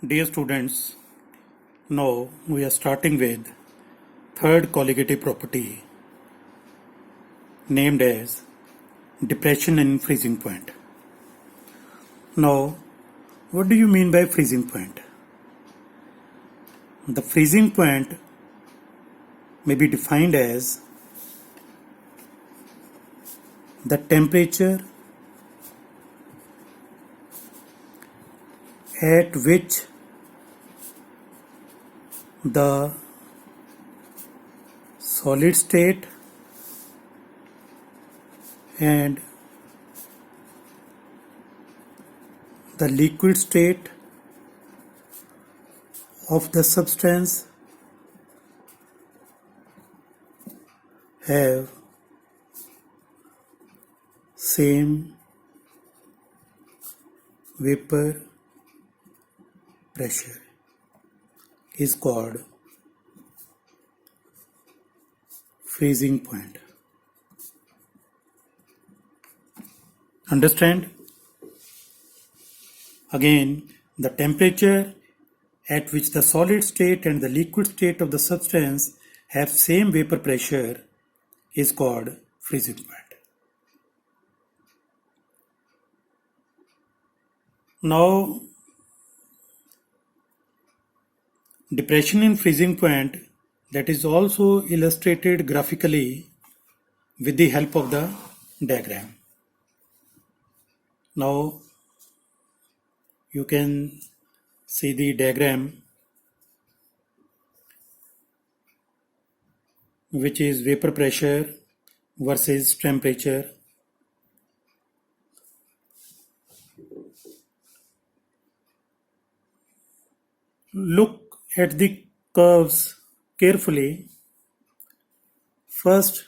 Dear students, now we are starting with third colligative property named as depression in freezing point. Now, what do you mean by freezing point? The freezing point may be defined as the temperature at which the solid state and the liquid state of the substance have same vapor pressure is called freezing point. Understand? Again, the temperature at which the solid state and the liquid state of the substance have same vapor pressure is called freezing point. Now, depression in freezing point, that is also illustrated graphically with the help of the diagram. Now, you can see the diagram, which is vapor pressure versus temperature. Look at the curves carefully. First,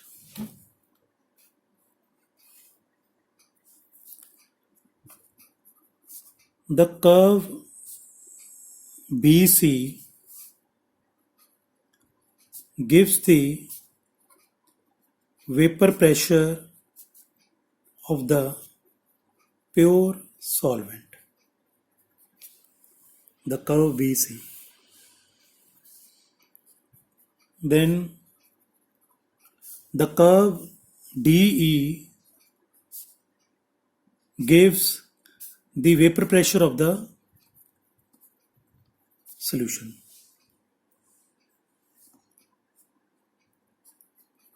the curve BC gives the vapor pressure of the pure solvent. The curve BC. Then the curve DE gives the vapor pressure of the solution.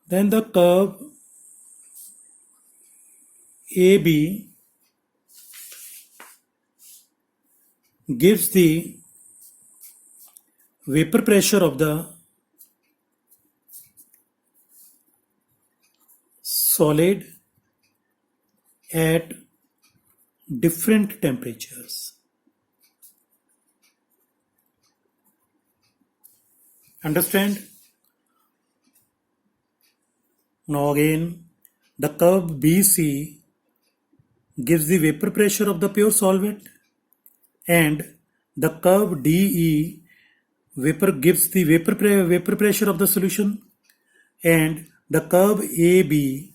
Then the curve AB gives the vapor pressure of the solid at different temperatures. Understand? Now again, the curve BC gives the vapor pressure of the pure solvent, and the curve DE gives the vapor pressure of the solution, and the curve AB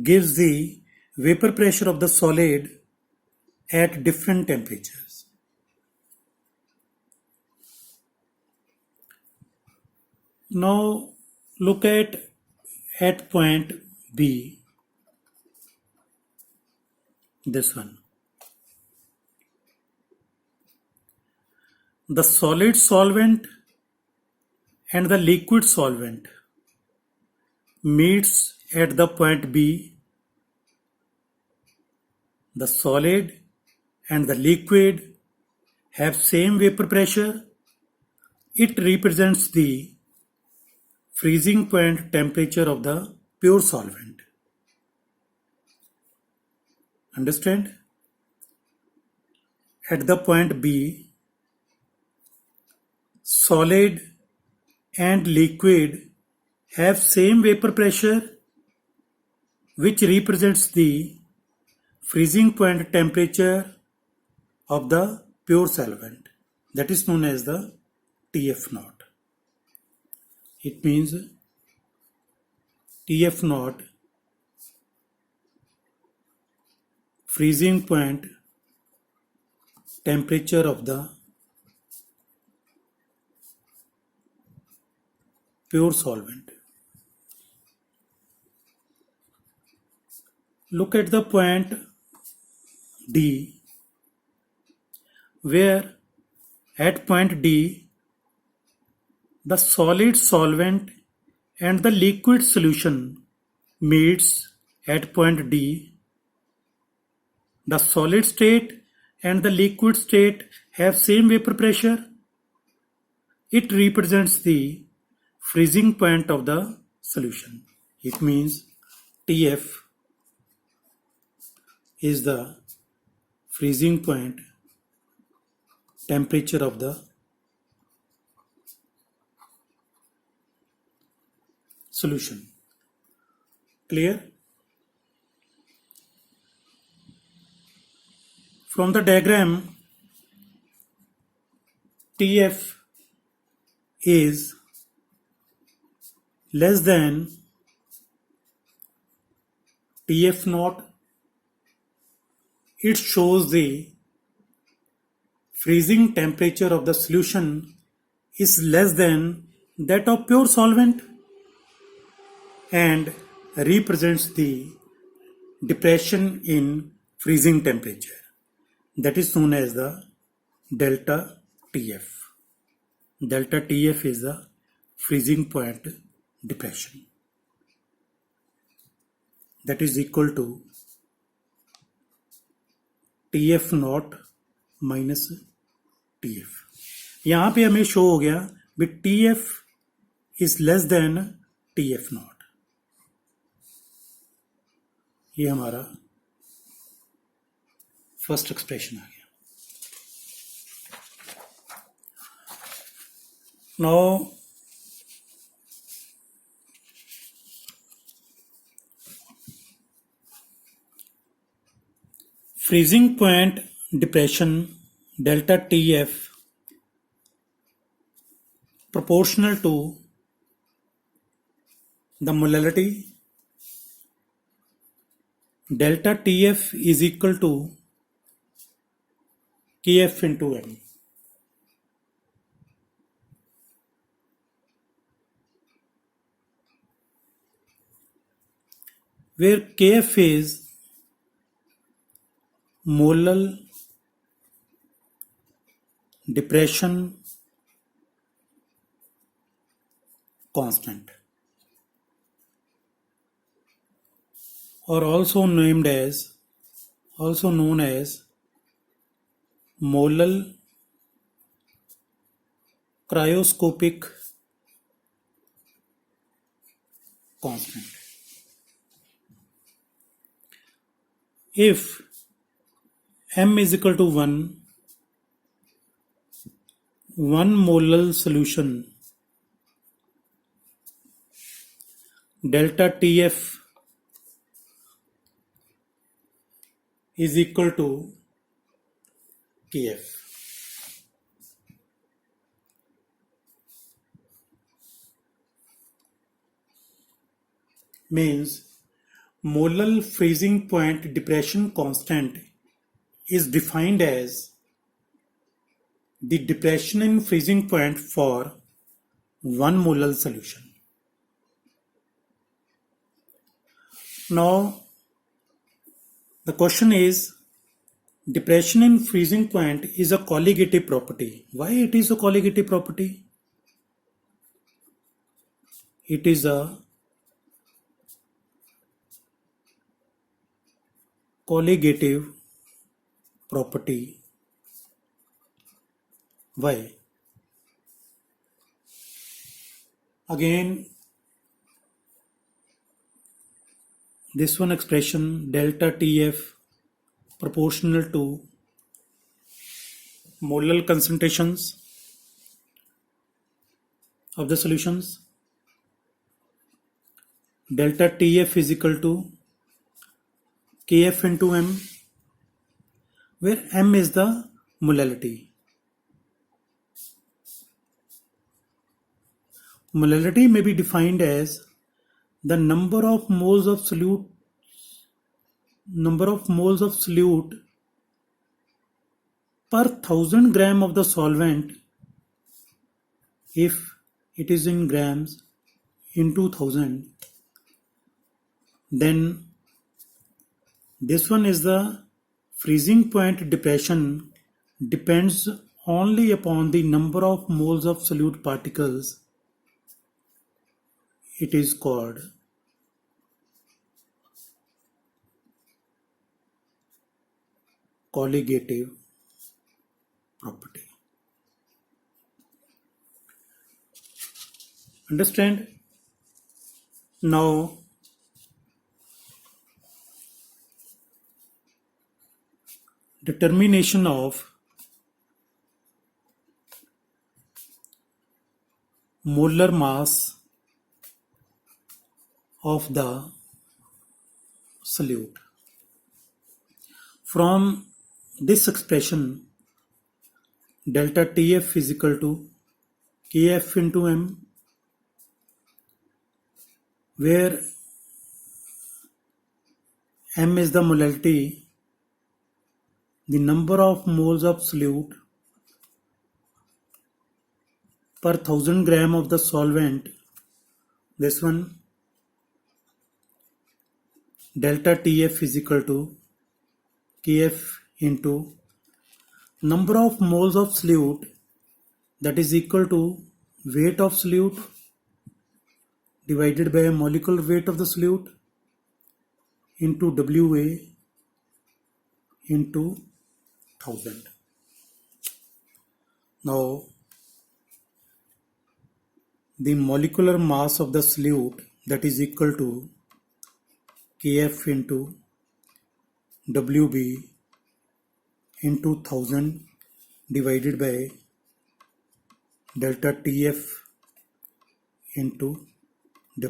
gives the vapor pressure of the solid at different temperatures. Now look at point B, this one. The solid solvent and the liquid solvent meets at the point B. The solid and the liquid have same vapor pressure. It represents the freezing point temperature of the pure solvent. Understand? At the point B, solid and liquid have same vapor pressure, which represents the freezing point temperature of the pure solvent. That is known as the TF naught. It means TF naught, freezing point temperature of the pure solvent. Look at the point D, where at point D the solid solvent and the liquid solution meets at point D. The solid state and the liquid state have same vapor pressure. It represents the freezing point of the solution. It means TF is the freezing point temperature of the solution. Clear? From the diagram, TF is less than TF naught. It shows the freezing temperature of the solution is less than that of pure solvent and represents the depression in freezing temperature. That is known as the delta TF. Delta TF is the freezing point depression. That is equal to TF not minus TF. यहाँ पे हमें show हो गया भी TF is less than TF not. ये हमारा first expression आ गया. Now freezing point depression delta TF proportional to the molality. Delta TF is equal to Kf into m. Where Kf is molar depression constant, or also known as molar cryoscopic constant. If m is equal to 1 molar solution, delta TF is equal to Kf. Means molar freezing point depression constant is defined as the depression in freezing point for 1 molar solution. Now the question is, depression in freezing point is a colligative property. Why it is a colligative property? It is a colligative property. Why? Again, this one expression delta TF proportional to molar concentrations of the solutions. Delta TF is equal to Kf into m, where m is the molality. Molality may be defined as the number of moles of solute, per 1000 gram of the solvent, if it is in grams into 1000, then this one is the freezing point depression depends only upon the number of moles of solute particles. It is called colligative property. Understand? Now, determination of molar mass of the solute. From this expression, delta TF is equal to Kf into m, where m is the molality, the number of moles of solute per 1000 gram of the solvent. This one, delta TF is equal to Kf into number of moles of solute, that is equal to weight of solute divided by molecular weight of the solute into Wa into 1000. Now, the molecular mass of the solute, that is equal to Kf into Wb into 1000 divided by delta Tf into Wa.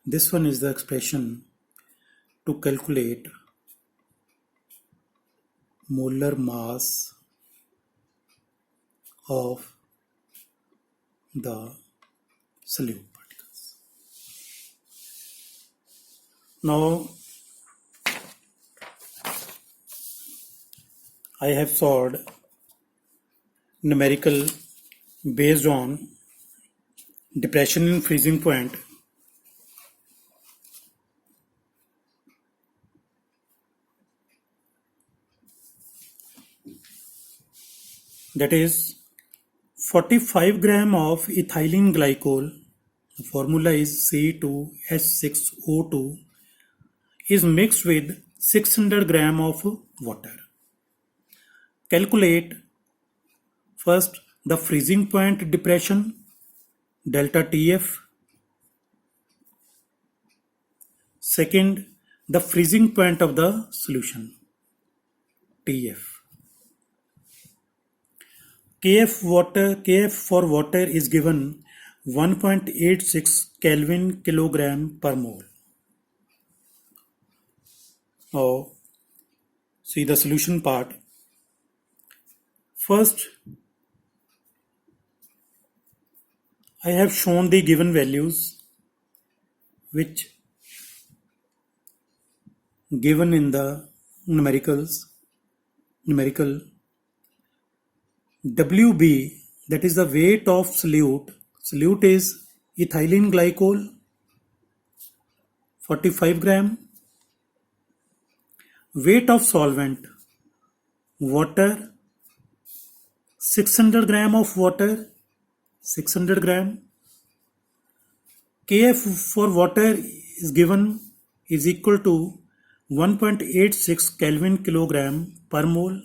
This one is the expression to calculate molar mass of the solute particles. Now, I have solved numerical based on depression in freezing point. That is 45 gram of ethylene glycol, the formula is C2H6O2, is mixed with 600 gram of water. Calculate first the freezing point depression, delta TF. Second, the freezing point of the solution, TF. Kf for water is given 1.86 Kelvin kilogram per mole. Now, see the solution part. First, I have shown the given values which given in the numerical Wb, that is the weight of solute. Solute is ethylene glycol 45 gram. Weight of solvent, water 600 gram of water, 600 gram. Kf for water is given is equal to 1.86 Kelvin kilogram per mole.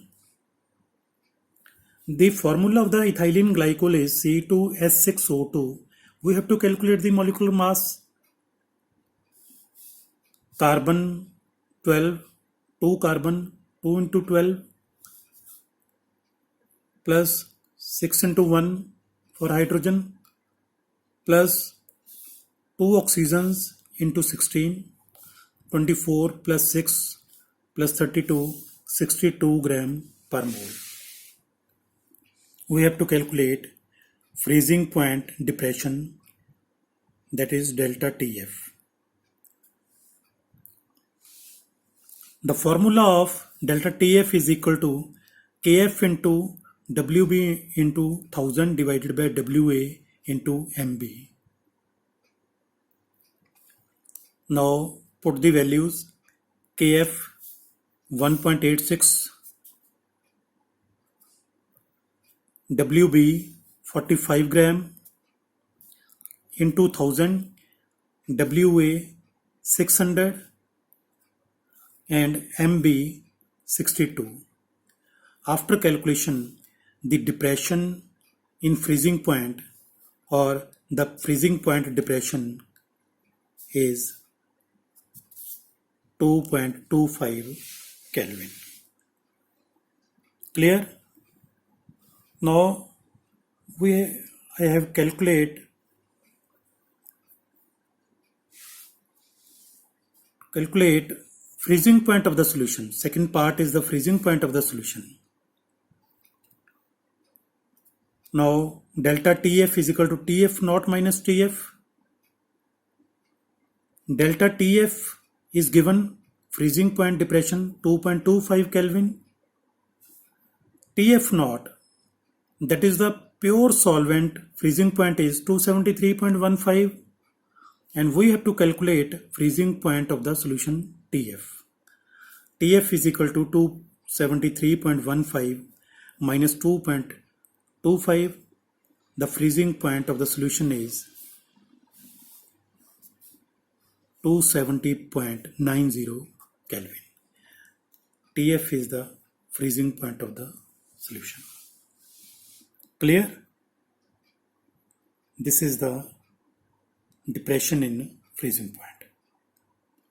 The formula of the ethylene glycol is C2H6O2. We have to calculate the molecular mass. Carbon 12, 2 carbon, 2 into 12 plus 6 into 1 for hydrogen plus 2 oxygens into 16, 24 plus 6 plus 32, 62 gram per mole. We have to calculate freezing point depression that is delta TF. The formula of delta TF is equal to KF into WB into 1000 divided by WA into MB. Now put the values. KF 1.86, WB 45 gram, into 1000, WA 600 and MB 62. After calculation, the depression in freezing point or the freezing point depression is 2.25 Kelvin. Clear? Now I have calculate freezing point of the solution. Second part is the freezing point of the solution. Now delta TF is equal to TF naught minus TF. Delta TF is given freezing point depression 2.25 Kelvin. TF naught, that is the pure solvent, freezing point is 273.15, and we have to calculate freezing point of the solution TF. TF is equal to 273.15 minus 2.25. The freezing point of the solution is 270.90 Kelvin. TF is the freezing point of the solution. Clear? This is the depression in freezing point.